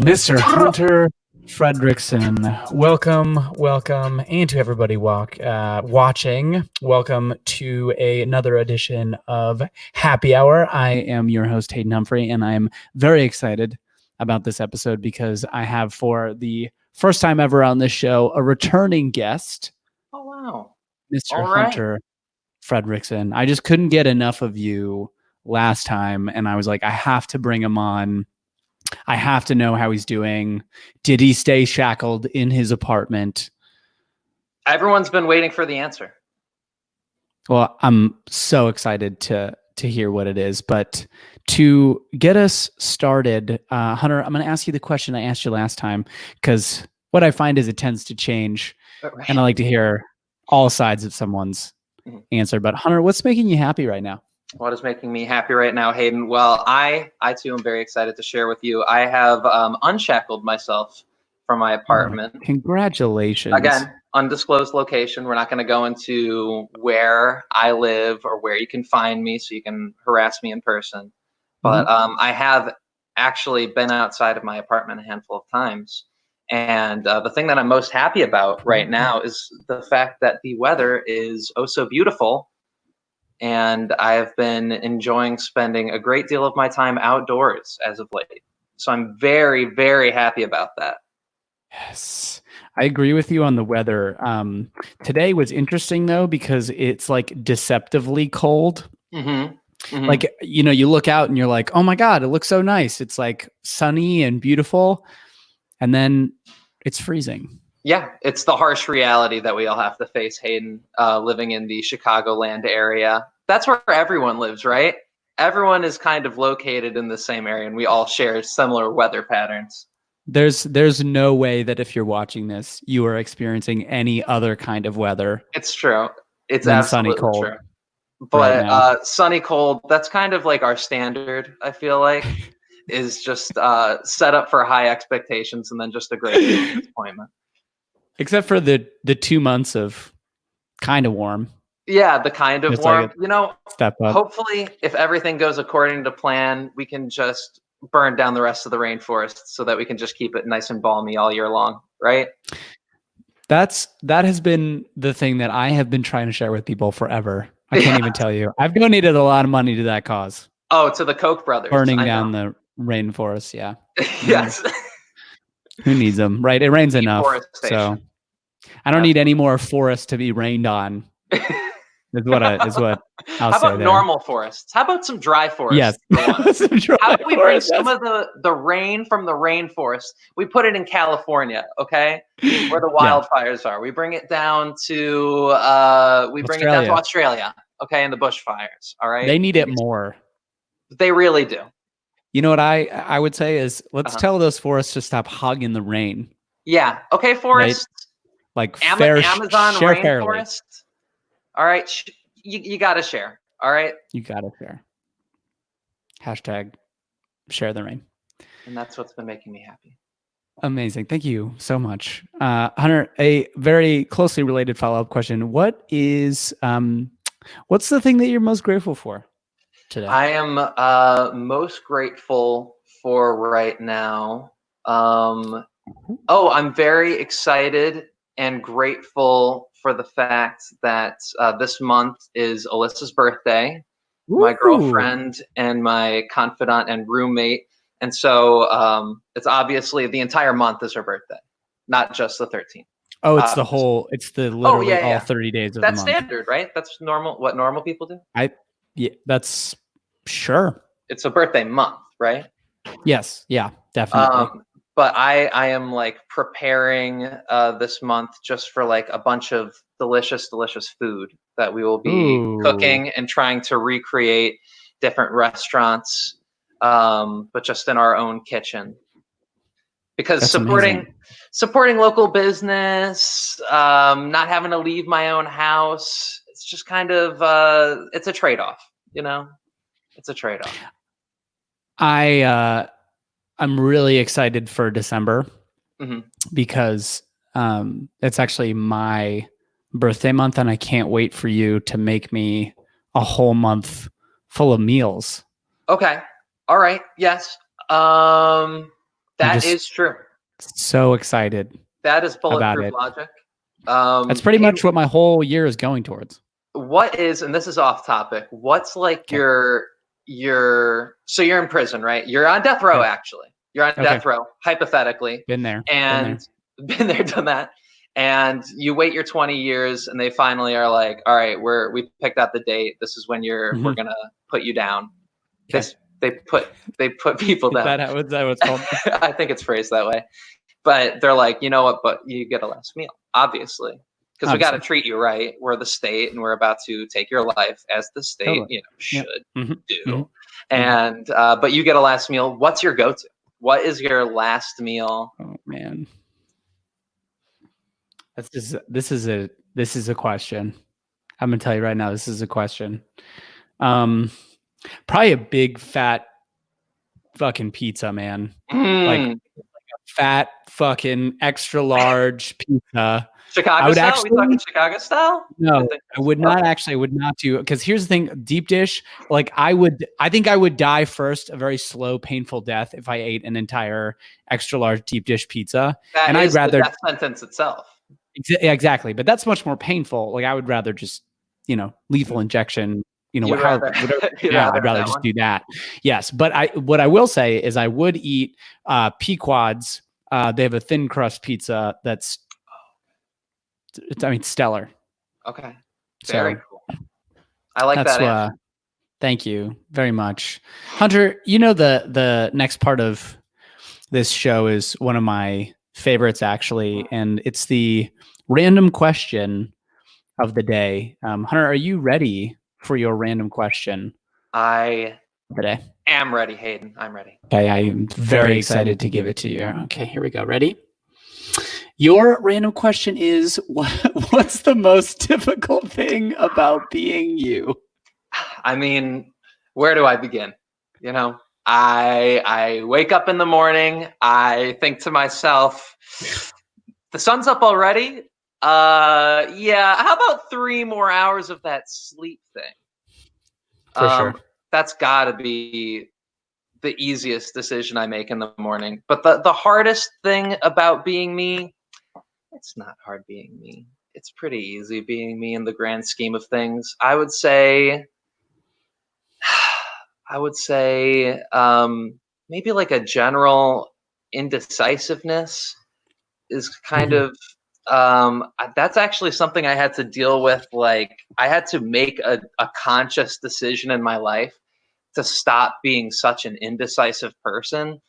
Mr. Hunter Fredrickson, welcome, and to everybody watching, welcome to another edition of Happy Hour. I am your host, Hayden Humphrey, and I'm very excited about this episode because I have, for the first time ever on this show, a returning guest. Oh, wow. Mr. Hunter Fredrickson. I just couldn't get enough of you last time, and I was like, I have to bring him on. I have to know how he's doing. Did he stay shackled in his apartment? Everyone's been waiting for the answer. Well, I'm so excited to hear what it is. But to get us started, Hunter, I'm going to ask you the question I asked you last time, because what I find is it tends to change, and I like to hear all sides of someone's answer. But Hunter, what's making you happy right now? What is making me happy right now, Hayden? Well, I too am very excited to share with you. I have unshackled myself from my apartment. Congratulations. Again, undisclosed location. We're not going to go into where I live or where you can find me so you can harass me in person. But I have actually been outside of my apartment a handful of times. And the thing that I'm most happy about right now is the fact that the weather is oh so beautiful. And I have been enjoying spending a great deal of my time outdoors as of late. So I'm very, very happy about that. Yes, I agree with you on the weather. Today was interesting, though, because it's like deceptively cold. Like, you know, you look out and you're like, oh, my God, it looks so nice. It's like sunny and beautiful. And then it's freezing. Yeah, it's the harsh reality that we all have to face, Hayden, living in the Chicagoland area. That's where everyone lives, right? Everyone is kind of located in the same area, and we all share similar weather patterns. There's no way that if you're watching this, you are experiencing any other kind of weather. It's true. It's absolutely sunny cold true. But right sunny cold, that's kind of like our standard, I feel like, is just set up for high expectations and then just a great disappointment. Except for the 2 months of kind of warm. Yeah, the kind of it's warm. Like you know, step up. Hopefully, if everything goes according to plan, we can just burn down the rest of the rainforest so that we can just keep it nice and balmy all year long, right? That has been the thing that I have been trying to share with people forever. I can't even tell you. I've donated a lot of money to that cause. Oh, to the Koch brothers. Burning down the rainforest, yeah. Yes. Who needs them, right? It rains enough, so I don't need any more forest to be rained on. Is what I'll say. How about normal forests? How about some dry forests? Yes. How about we bring some of the rain from the rainforest? We put it in California, okay, where the wildfires are. We bring it down to Australia, okay, and the bushfires. All right. They need it more. They really do. You know what I would say is let's tell those forests to stop hogging the rain. Yeah. Okay, forests. Right? Like Amazon share rainforest. Fairly. All right, you got to share. All right, you got to share. Hashtag share the rain. And that's what's been making me happy. Amazing. Thank you so much. Hunter, a very closely related follow-up question. What's the thing that you're most grateful for today? I am most grateful for right now. I'm very excited and grateful for the fact that this month is Alyssa's birthday, my girlfriend and my confidant and roommate. And so it's obviously the entire month is her birthday, not just the 13th. Oh, it's literally all 30 days of the month. That's standard, right? That's normal. What normal people do? That's sure. It's a birthday month, right? Yes. Yeah, definitely. But I am like preparing this month just for like a bunch of delicious food that we will be cooking and trying to recreate different restaurants, but just in our own kitchen. Because That's supporting local business, not having to leave my own house, it's just kind of it's a trade-off, you know? It's a trade-off. I'm really excited for December because it's actually my birthday month, and I can't wait for you to make me a whole month full of meals. Okay. All right. Yes. That is true. So excited. That is about bulletproof it. logic. That's pretty much what my whole year is going towards. What is, and this is off topic, what's like so you're in prison, right? You're on death row, actually. You're on death row, hypothetically. Been there. And been there, done that. And you wait your 20 years and they finally are like, all right, we picked out the date. This is when we're going to put you down. Okay. They put people down. Is that what it's called? I think it's phrased that way. But they're like, you know what? But you get a last meal, obviously. Because we got to treat you right. We're the state, and we're about to take your life as the state, should do. And but you get a last meal. What's your go-to? What is your last meal? Oh man, this is a question. I'm gonna tell you right now. This is a question. Probably a big fat fucking pizza, man. Like a fat fucking extra large pizza. Chicago style? We talking Chicago style? No, I would not actually. I would not do, because here's the thing: deep dish. Like I think I would die first, a very slow, painful death, if I ate an entire extra large deep dish pizza. And I'd rather the death sentence itself. Exactly, but that's much more painful. Like I would rather just, lethal injection. Whatever. I'd rather just do that. Yes, but what I will say is I would eat Pequod's. They have a thin crust pizza that's, stellar. Okay. Very cool. I like that. Thank you very much. Hunter, the next part of this show is one of my favorites, actually, and it's the random question of the day. Hunter, are you ready for your random question? I am ready, Hayden. I'm ready. Okay, I'm very excited to give it to you. Okay, here we go. Ready? Your random question is, what's the most difficult thing about being you? I mean, where do I begin? I wake up in the morning. I think to myself, the sun's up already. Yeah, how about 3 more hours of that sleep thing? For sure. That's got to be the easiest decision I make in the morning. But the hardest thing about being me, it's not hard being me. It's pretty easy being me in the grand scheme of things. I would say maybe like a general indecisiveness is kind of, that's actually something I had to deal with. Like I had to make a conscious decision in my life to stop being such an indecisive person,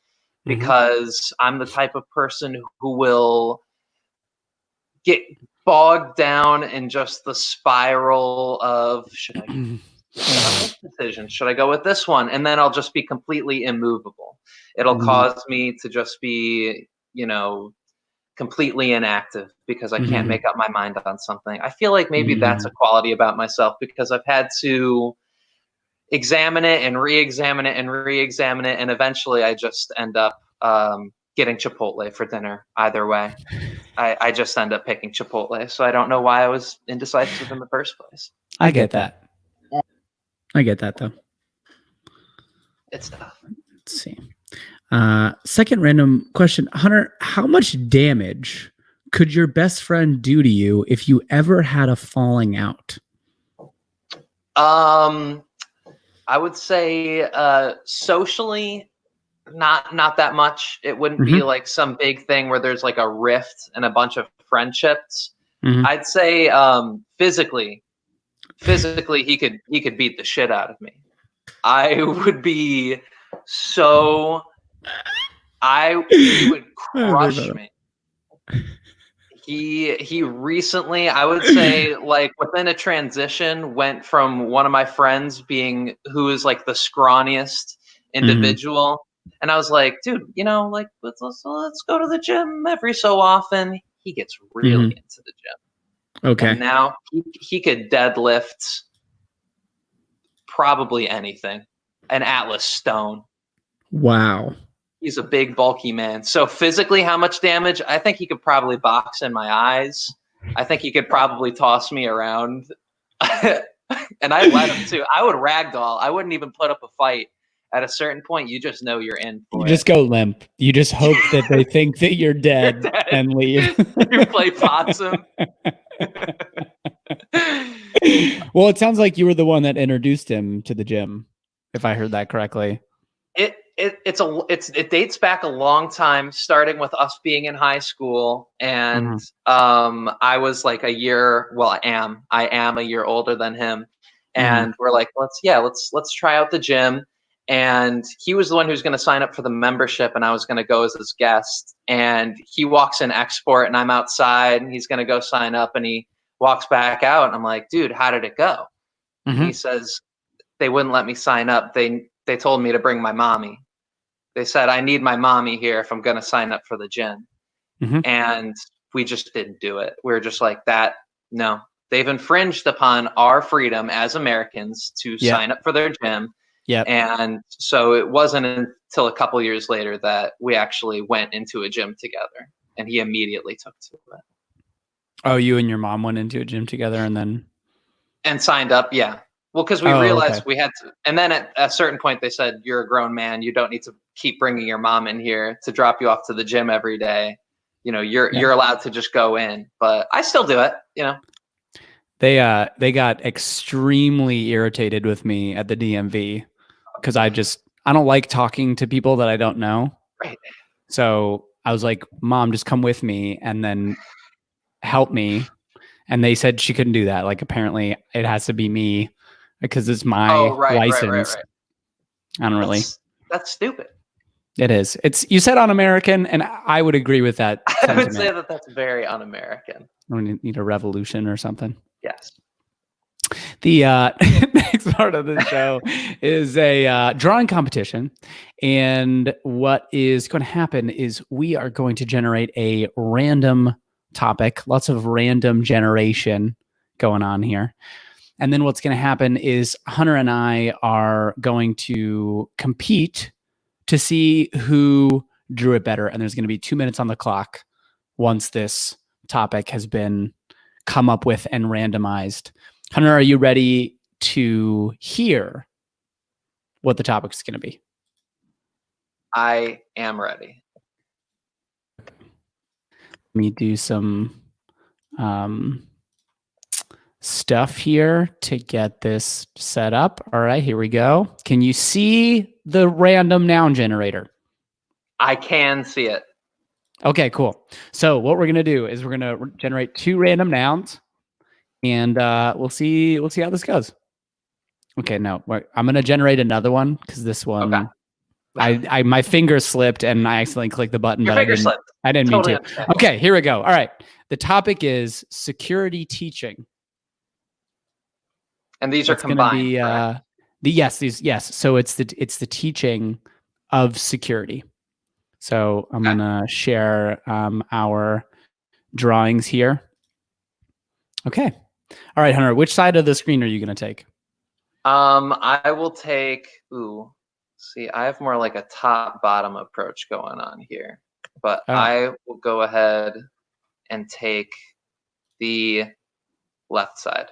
because I'm the type of person who will get bogged down in just the spiral of should I make this decision? Should I go with this one? And then I'll just be completely immovable. It'll cause me to just be, completely inactive because I can't make up my mind on something. I feel like maybe that's a quality about myself, because I've had to examine it and re-examine it and re-examine it, and eventually I just end up getting Chipotle for dinner. Either way, I just end up picking Chipotle. So I don't know why I was indecisive in the first place. I get that. I get that, though. It's tough. Let's see. Second random question. Hunter, how much damage could your best friend do to you if you ever had a falling out? I would say socially, not that much. It wouldn't be like some big thing where there's like a rift and a bunch of friendships. I'd say physically he could beat the shit out of me. I would be so he would crush me. He recently, I would say, like within a transition, went from one of my friends who is like the scrawniest individual, and I was like, dude, like let's go to the gym every so often. He gets really into the gym. Okay. And now he could deadlift probably anything, an Atlas stone. Wow. He's a big, bulky man. So physically, how much damage? I think he could probably box in my eyes. I think he could probably toss me around. And I let him too. I would ragdoll. I wouldn't even put up a fight at a certain point, you just know you're in for You it. just go limp. You just hope that they think that you're dead, You're dead. and leave. You play possum. Well, it sounds like you were the one that introduced him to the gym, if I heard that correctly. It dates back a long time, starting with us being in high school, and I was like I am a year older than him, and we're like, let's try out the gym, and he was the one who's going to sign up for the membership, and I was going to go as his guest, and he walks in export, and I'm outside, and he's going to go sign up, and he walks back out, and I'm like, dude, how did it go? He says, they wouldn't let me sign up. They told me to bring my mommy. They said, I need my mommy here if I'm going to sign up for the gym. And we just didn't do it. We were just like that. No, they've infringed upon our freedom as Americans to sign up for their gym. And so it wasn't until a couple years later that we actually went into a gym together, and he immediately took to it. Oh, you and your mom went into a gym together and signed up. Yeah. Well, because we realized we had to, and then at a certain point they said, you're a grown man. You don't need to keep bringing your mom in here to drop you off to the gym every day. You know, you're allowed to just go in, but I still do it, you know. They got extremely irritated with me at the DMV because I don't like talking to people that I don't know. Right. So I was like, Mom, just come with me and then help me. And they said she couldn't do that. Like, apparently it has to be me because it's my license. Right. I don't really. That's stupid. It is. You said un-American, and I would agree with that. I would say that that's very un-American. We need a revolution or something. Yes. The next part of the show is a drawing competition. And what is going to happen is we are going to generate a random topic, lots of random generation going on here. And then what's going to happen is Hunter and I are going to compete to see who drew it better. And there's going to be 2 minutes on the clock once this topic has been come up with and randomized. Hunter, are you ready to hear what the topic is going to be? I am ready. Let me do some stuff here to get this set up. All right, here we go. Can you see the random noun generator? I can see it. Okay, cool. So what we're going to do is we're going to generate 2 random nouns, and we'll see how this goes. Okay, no, I'm going to generate another one because this one, I my finger slipped and I accidentally clicked the button. Your finger slipped. I didn't mean to. Okay, here we go. All right. The topic is security teaching. And these are combined. Yes. So it's the teaching of security. So I'm gonna share our drawings here. Okay. All right, Hunter. Which side of the screen are you gonna take? I will take. See, I have more like a top-bottom approach going on here, but I will go ahead and take the left side.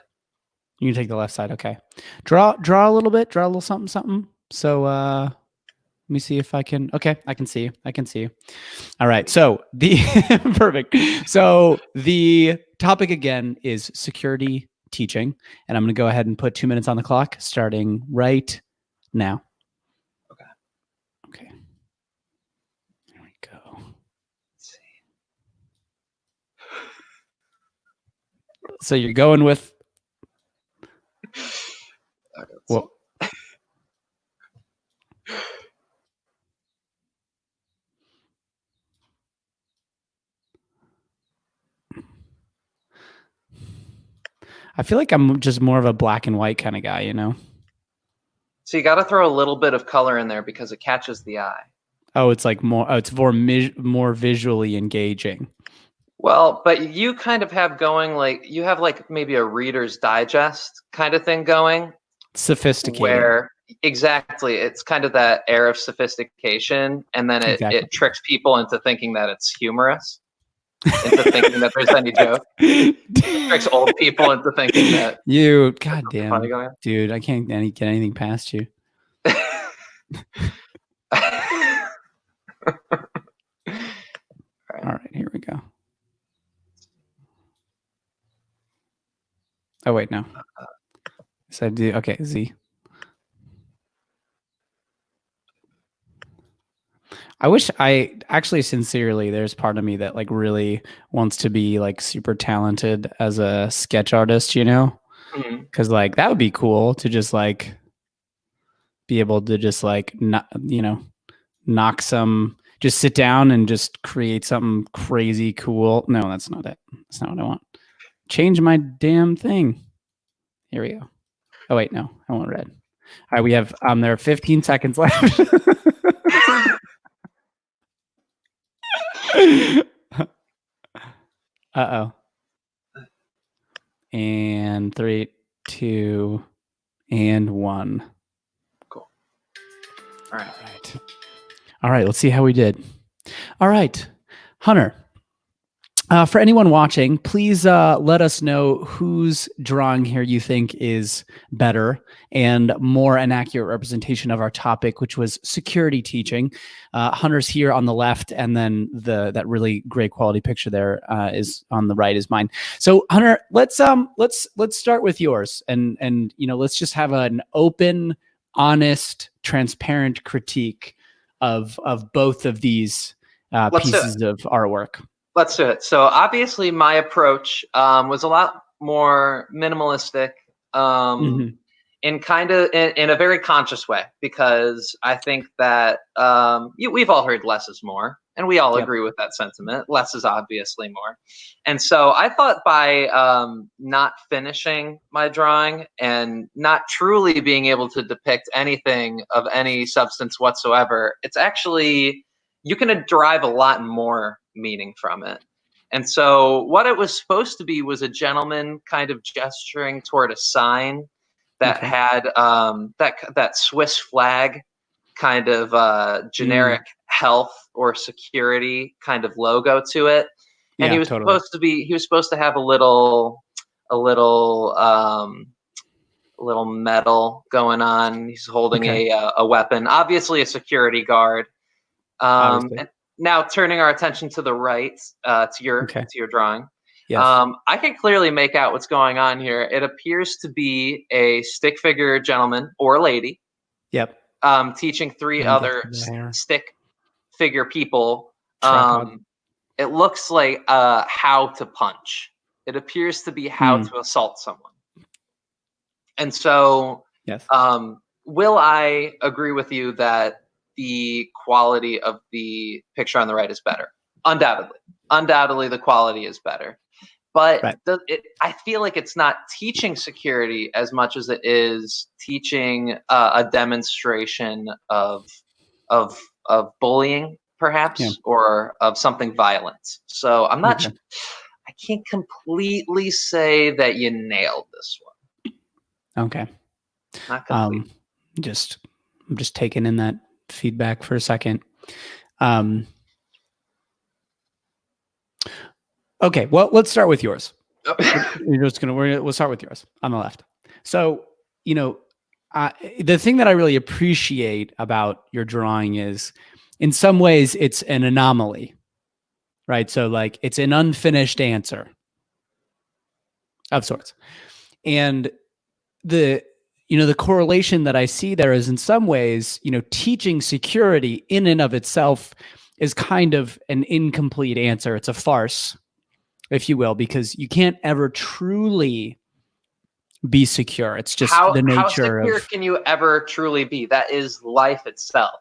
You can take the left side. Okay. Draw a little bit. Draw a little something. So let me see if I can. Okay, I can see you. All right. So perfect. So the topic again is security teaching, and I'm going to go ahead and put 2 minutes on the clock, starting right now. Okay. There we go. Let's see. So you're going with. Well, I feel like I'm just more of a black and white kind of guy, you know? So you got to throw a little bit of color in there because it catches the eye. Oh, it's like more visually engaging. Well, but you kind of have going like you have like maybe a Reader's Digest kind of thing going. Sophisticated. Where exactly it's kind of that air of sophistication, and then it tricks people into thinking that it's humorous, into thinking that there's any joke. It tricks old people into thinking that goddamn dude, I can't get anything past you. All right, here we go. Oh wait, no. So okay, Z. I wish I actually sincerely, there's part of me that like really wants to be like super talented as a sketch artist, you know? Because like that would be cool to just like be able to just like not, knock some, just sit down and just create something crazy cool. No, that's not it. That's not what I want. Change my damn thing. Here we go. Oh wait, no, I want red. All right, we have there are 15 seconds left. Uh-oh. And 3, 2, and 1. Cool. All right. All right, let's see how we did. All right, Hunter. For anyone watching, please let us know whose drawing here you think is better and more an accurate representation of our topic, which was security teaching. Hunter's here on the left, and then that really great quality picture there is on the right is mine. So Hunter, let's start with yours, and let's just have an open, honest, transparent critique of both of these pieces of artwork. Let's do it. So obviously my approach was a lot more minimalistic in kind of in a very conscious way, because I think that we've all heard less is more, and we all agree with that sentiment. Less is obviously more. And so I thought by not finishing my drawing and not truly being able to depict anything of any substance whatsoever, it's actually, you can derive a lot more meaning from it. And so what it was supposed to be was a gentleman kind of gesturing toward a sign that had that Swiss flag kind of generic health or security kind of logo to it. And he was supposed to have a little medal going on. He's holding a weapon, obviously a security guard. And now turning our attention to the right, to your drawing. Yes. I can clearly make out what's going on here. It appears to be a stick figure gentleman or lady. Yep. Teaching 3 other stick figure people. It looks like how to punch. It appears to be how to assault someone. And so, yes. Will I agree with you that the quality of the picture on the right is better? Undoubtedly the quality is better, but I feel like it's not teaching security as much as it is teaching a demonstration of bullying, perhaps, or of something violent. So I'm not I can't completely say that you nailed this one. Okay. Not completely. I'm just taking in that feedback for a second. Okay, well, let's start with yours. We'll start with yours on the left. So, the thing that I really appreciate about your drawing is, in some ways, it's an anomaly, right? So, like, it's an unfinished answer of sorts, and the correlation that I see there is, in some ways, teaching security in and of itself is kind of an incomplete answer. It's a farce, if you will, because you can't ever truly be secure. It's just the nature how secure can you ever truly be? That is life itself.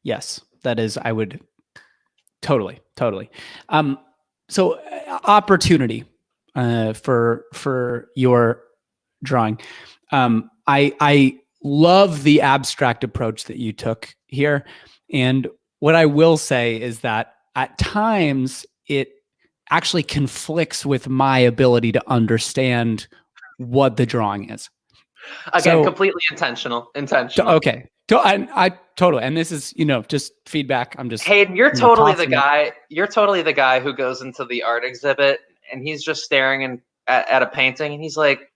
Yes, that is, I would totally. So opportunity for your drawing. I love the abstract approach that you took here. And what I will say is that at times it actually conflicts with my ability to understand what the drawing is. Again, completely intentional. Okay. I totally, and this is, just feedback. I'm just, Hayden, you're totally the guy. You're totally the guy who goes into the art exhibit and he's just staring at a painting and he's like,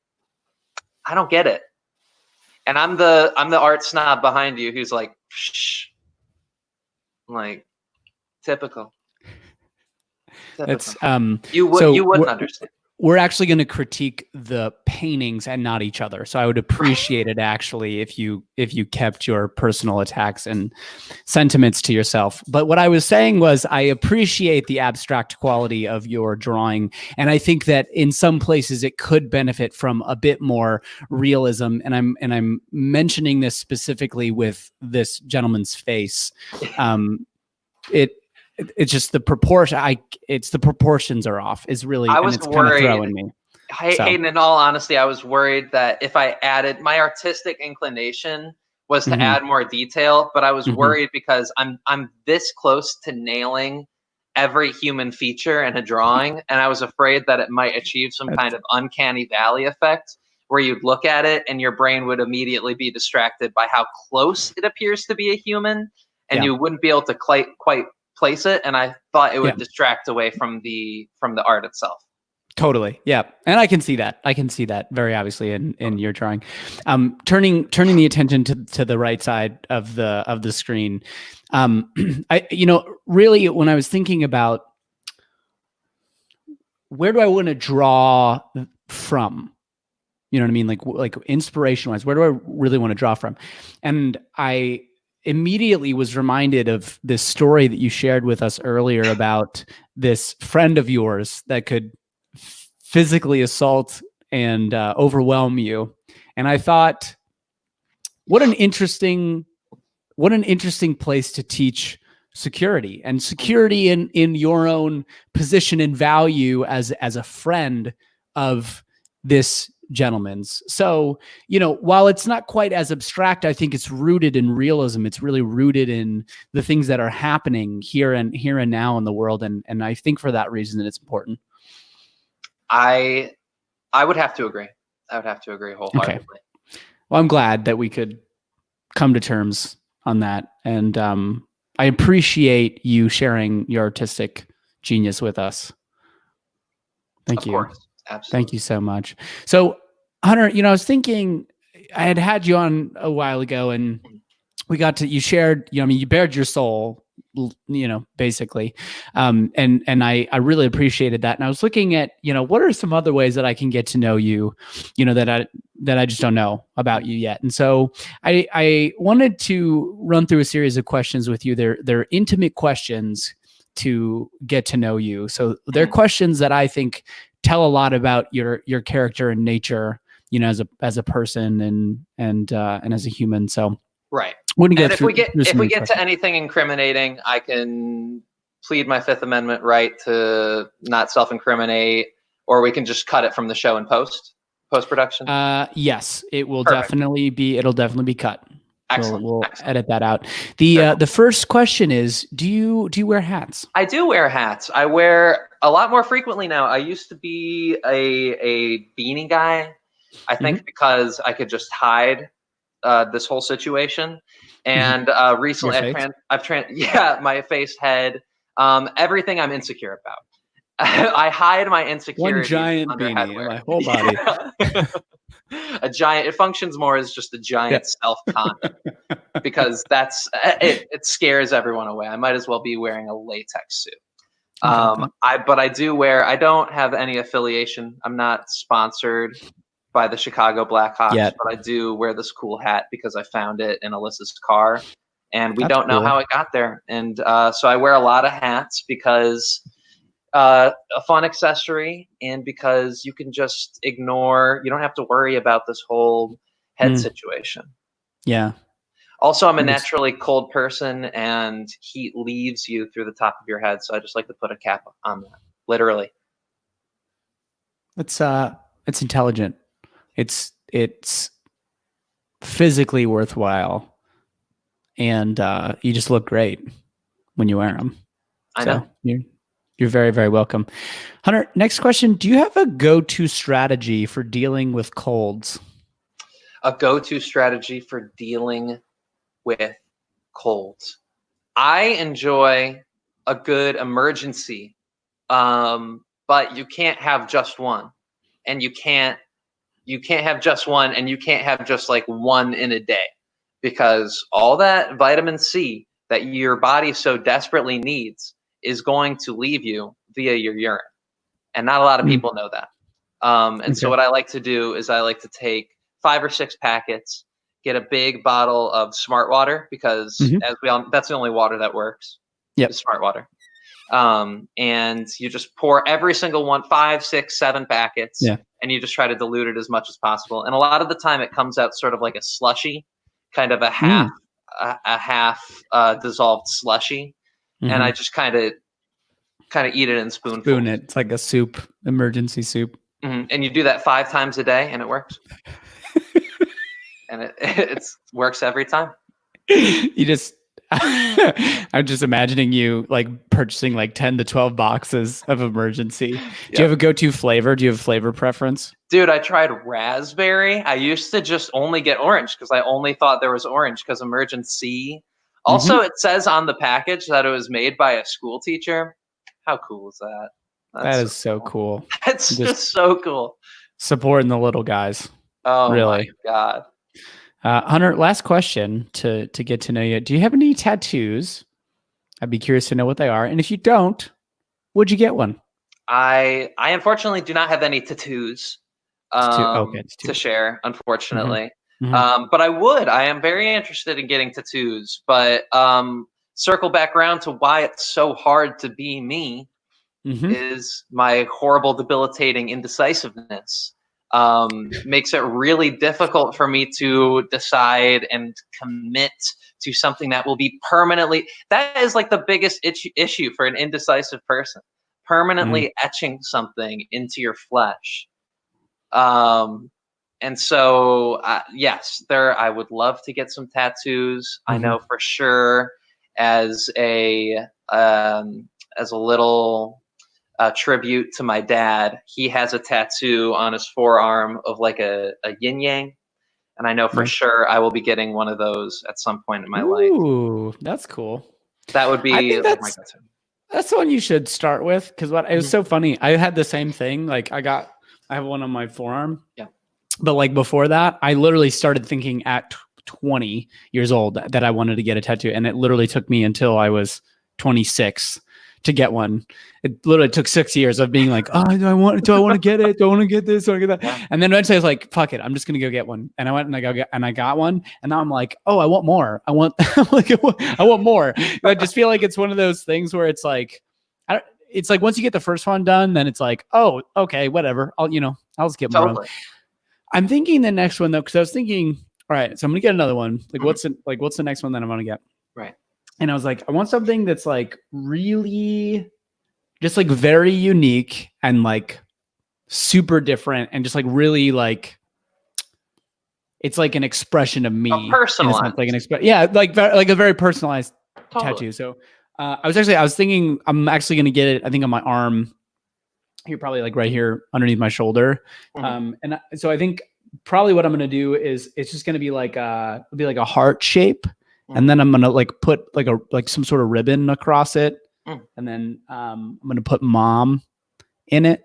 I don't get it. And I'm the art snob behind you who's like, Shh. Like, typical. That's You so wouldn't understand. we're actually going to critique the paintings and not each other. So I would appreciate it actually if you kept your personal attacks and sentiments to yourself. But what I was saying was I appreciate the abstract quality of your drawing, and I think that in some places it could benefit from a bit more realism. And I'm mentioning this specifically with this gentleman's face. It's just the proportion. It's the proportions are off. Is really, I was and it's kind of worried. throwing me. Hayden, in all honesty, I was worried that if I added, my artistic inclination was to add more detail, but I was worried because I'm this close to nailing every human feature in a drawing, and I was afraid that it might achieve some kind of uncanny valley effect where you'd look at it and your brain would immediately be distracted by how close it appears to be a human, and you wouldn't be able to quite place it, and I thought it would distract away from the art itself. Totally. Yeah. And I can see that. I can see that very obviously in your drawing. Turning the attention to the right side of the screen. Really when I was thinking about where do I want to draw from? You know what I mean? Like inspiration wise, where do I really want to draw from? And I immediately was reminded of this story that you shared with us earlier about this friend of yours that could physically assault and overwhelm you. And I thought, what an interesting place to teach security and security in your own position and value as a friend of this gentleman's. So, while it's not quite as abstract, I think it's rooted in realism. It's really rooted in the things that are happening here and now in the world. And I think for that reason that it's important. I would have to agree. I would have to agree wholeheartedly. Okay. Well, I'm glad that we could come to terms on that. And I appreciate you sharing your artistic genius with us. Thank you. Of course. Absolutely. Thank you so much. So, Hunter, I was thinking I had you on a while ago and we got to, you shared, you bared your soul, basically. And I really appreciated that. And I was looking at, what are some other ways that I can get to know you, that I just don't know about you yet. And so I wanted to run through a series of questions with you. They're intimate questions to get to know you. So they're questions that I think tell a lot about your character and nature, as a person and as a human. So right. And if we get to anything incriminating, I can plead my Fifth Amendment right to not self-incriminate, or we can just cut it from the show in post-production. Yes, it will definitely be. It'll definitely be cut. Excellent. We'll edit that out. The first question is: Do you wear hats? I do wear hats. I wear a lot more frequently now. I used to be a beanie guy. I think because I could just hide this whole situation. And recently, my face, head, everything I'm insecure about. I hide my insecurities. One giant under beanie, headwear. My whole body. A giant. It functions more as just a giant self-condom because it scares everyone away. I might as well be wearing a latex suit. But I do wear. I don't have any affiliation. I'm not sponsored by the Chicago Blackhawks, but I do wear this cool hat because I found it in Alyssa's car, and we don't know how it got there. And so I wear a lot of hats because a fun accessory, and because you can just ignore. You don't have to worry about this whole head situation. Yeah. Also, I'm a naturally cold person, and heat leaves you through the top of your head. So I just like to put a cap on that. Literally. It's intelligent. It's physically worthwhile, and you just look great when you wear them. I know. You're very, very welcome. Hunter, next question. Do you have a go-to strategy for dealing with colds? A go-to strategy for dealing with colds. I enjoy a good emergency, but you can't have just one, and you can't have just one, and you can't have just like one in a day. because all that vitamin C that your body so desperately needs is going to leave you via your urine. And not a lot of people know that. So what I like to do is I like to take 5 or 6 packets, get a big bottle of Smart Water, because as we all, that's the only water that works. Yep. Is Smart Water. And you just pour every single one, 5, 6, 7 packets, and you just try to dilute it as much as possible. And a lot of the time it comes out sort of like a slushy, kind of a half dissolved slushy. And I just kind of eat it in spoonfuls. Spoon it. It's like a soup, emergency soup. And you do that 5 times a day, and it works. And it works every time. You just, I'm just imagining you like purchasing like 10 to 12 boxes of emergency. Do you have a go-to flavor? Do you have a flavor preference? Dude, I tried raspberry. I used to just only get orange because I only thought there was orange because emergency. Also, it says on the package that it was made by a school teacher. How cool is that? That is so cool. It's just so cool. Supporting the little guys. Oh, really? My God. Hunter, last question to get to know you. Do you have any tattoos? I'd be curious to know what they are. And if you don't, would you get one? I unfortunately do not have any tattoos to share, unfortunately. But I would. I am very interested in getting tattoos. But circle back around to why it's so hard to be me is my horrible, debilitating indecisiveness. Makes it really difficult for me to decide and commit to something that will be permanently. That is like the biggest issue for an indecisive person. Permanently etching something into your flesh. And so, yes, I would love to get some tattoos. I know for sure as a little tribute to my dad, he has a tattoo on his forearm of like a yin yang. And I know for sure I will be getting one of those at some point in my life. Ooh, that's cool. That would be that's the one you should start with, because it was so funny. I had the same thing. Like I have one on my forearm. Yeah. But like before that, I literally started thinking at 20 years old that I wanted to get a tattoo. And it literally took me until I was 26 to get one. It literally took 6 years of being like, oh, do I want to get it? Do I want to get this? Do I get that? Yeah. And then eventually I was like, fuck it. I'm just going to go get one. And I went and I got one. And now I'm like, oh, I want more. I want more. I just feel like it's one of those things where it's like, it's like once you get the first one done, then it's like, oh, okay, whatever. I'll just get more. Totally. I'm thinking the next one though, because I was thinking, all right, so I'm gonna get another one. Like, what's the next one that I'm gonna get? Right. And I was like, I want something that's like really, just like very unique and like super different, and just like really like, it's like an expression of me. Personalized. Like like a very personalized tattoo. So I was thinking I'm actually gonna get it. I think on my arm. Here, probably like right here underneath my shoulder. And so I think probably what I'm going to do is it's just going to be like a heart shape. And then I'm going to like put like some sort of ribbon across it. And then I'm going to put mom in it,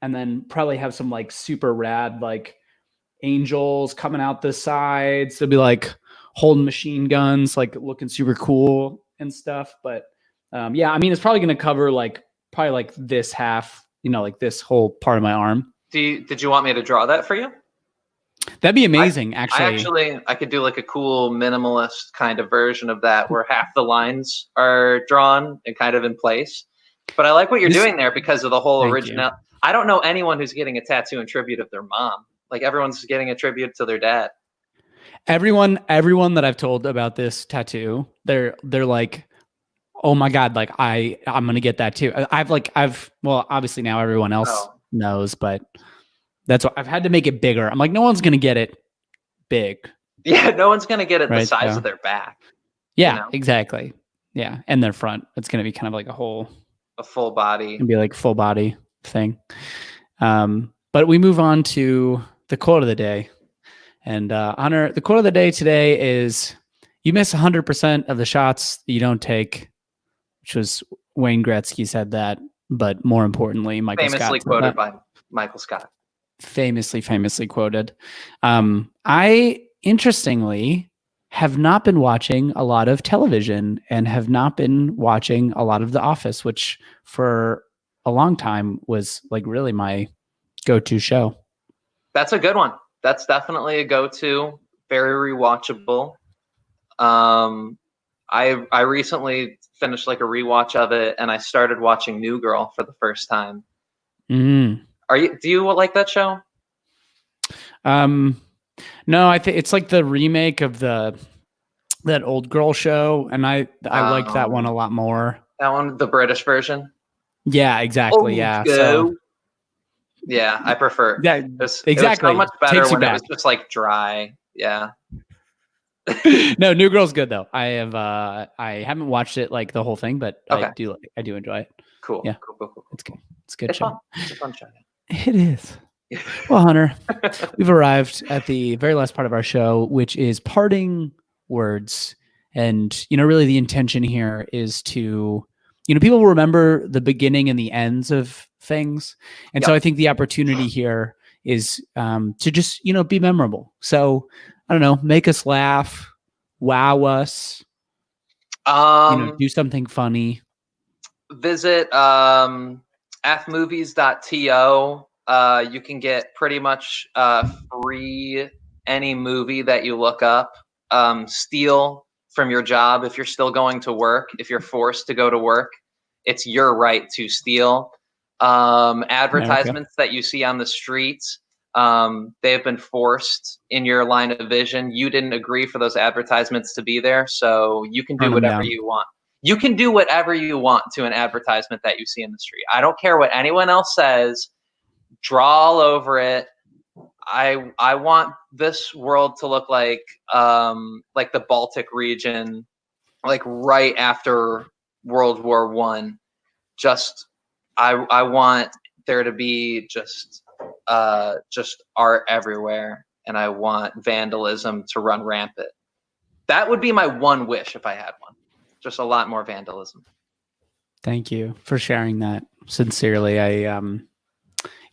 and then probably have some like super rad, like angels coming out the sides. They'll be like holding machine guns, like looking super cool and stuff. But yeah, I mean, it's probably going to cover probably like this half, like this whole part of my arm. Did you want me to draw that for you? That'd be amazing. I could do like a cool minimalist kind of version of that where half the lines are drawn and kind of in place. But I like what you're doing there because of the whole original. I don't know anyone who's getting a tattoo in tribute of their mom. Like everyone's getting a tribute to their dad. Everyone that I've told about this tattoo, they're like, oh my God, like I'm going to get that too. Well, obviously now everyone else knows, but that's what I've had to make it bigger. I'm like, no one's going to get it big. Yeah. No one's going to get it the size of their back. Yeah, exactly. Yeah. And their front, it's going to be kind of like a full body. It'd be like full body thing. But we move on to the quote of the day. And Hunter, the quote of the day today is, you miss 100% of the shots that you don't take. Which was Wayne Gretzky said that, but more importantly, Michael Scott. Famously quoted by Michael Scott. Famously quoted. I interestingly have not been watching a lot of television and have not been watching a lot of The Office, which for a long time was like really my go-to show. That's a good one. That's definitely a go-to. Very rewatchable. I recently finished like a rewatch of it, and I started watching New Girl for the first time. Mm. Do you like that show? No, I think it's like the remake of that old girl show, and I liked that one a lot more. That one, the British version. Yeah, exactly. Yeah. So yeah, I prefer. Yeah, exactly. It was so much better when it was just like dry. Yeah. No, New Girl's good though. I haven't watched it like the whole thing, but okay. I do enjoy it. Cool. Yeah. Cool. It's good. It's a good show. Fun. It's a fun show. It is. Well, Hunter, we've arrived at the very last part of our show, which is parting words. And, really the intention here is to, people will remember the beginning and the ends of things. And so I think the opportunity here is to just, be memorable. So I don't know, make us laugh, wow us, do something funny. Visit fmovies.to. You can get pretty much free any movie that you look up. Steal from your job if you're still going to work. If you're forced to go to work, it's your right to steal. Advertisements that you see on the streets, they have been forced in your line of vision. You didn't agree for those advertisements to be there, so you can do whatever you want. You can do whatever you want to an advertisement that you see in the street. I don't care what anyone else says. Draw all over it. I want this world to look like the Baltic region, like right after World War I. I want there to be just art everywhere, and I want vandalism to run rampant. That would be my one wish if I had one. Just a lot more vandalism. Thank you for sharing that sincerely. I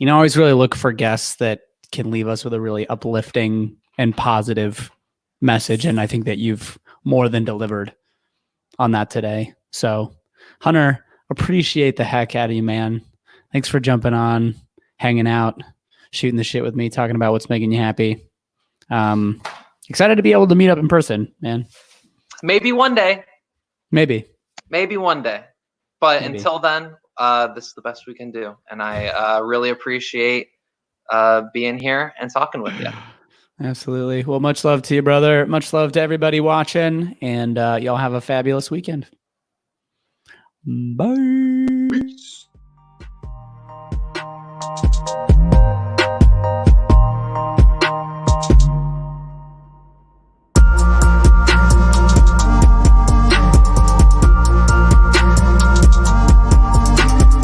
always really look for guests that can leave us with a really uplifting and positive message. And I think that you've more than delivered on that today. So, Hunter, appreciate the heck out of you, man. Thanks for jumping on, hanging out, shooting the shit with me, talking about what's making you happy. Excited to be able to meet up in person, man. Maybe one day. Maybe one day. But until then, this is the best we can do. And I really appreciate being here and talking with you. Absolutely. Well, much love to you, brother. Much love to everybody watching. And y'all have a fabulous weekend. Bye. Peace.